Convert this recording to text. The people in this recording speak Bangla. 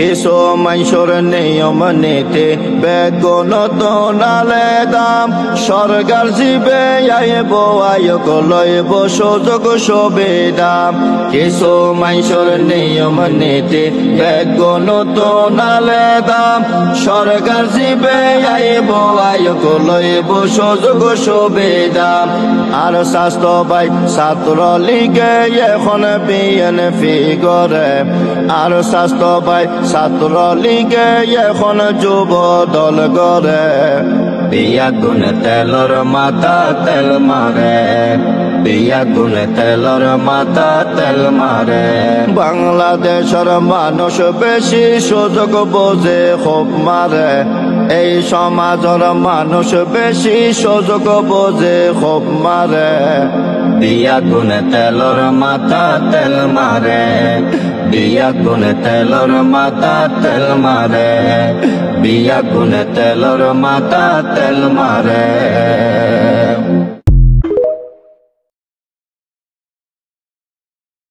কিছু মানুষের নিয়ম নীতি বেগুনত নালে দাম সরকার জীবে আইব আয়োগ লইব সুযোগ সুবিধা কিছু মানুষের নিয়ম নীতি বেগুনত নালে দাম সরকার জীবে আইব আয়োগ লইব সুযোগ সুবিধা আর স্বাস্থ্য ভাই ছাত্র লীগে এখন বিএনপি করে আর স্বাস্থ্য ভাই ছাত্র লীগে এখন যুব দল করে বিয়া গুণ তেলর মাথা তেল মারে বিয়া গুণ তেলর মাথা তেল মারে বাংলাদেশের মানুষ বেশি সুযোগ বোঝে খুব মারে এই সমাজের মানুষ বেশি সুযোগ বোঝে খুব মারে বিয়া গুণ তেলর মাথা তেল মারে বিয়া গুণ তেলর মাথা তেল মারে বিয়া গুণ তেলর মাথা তেল মারে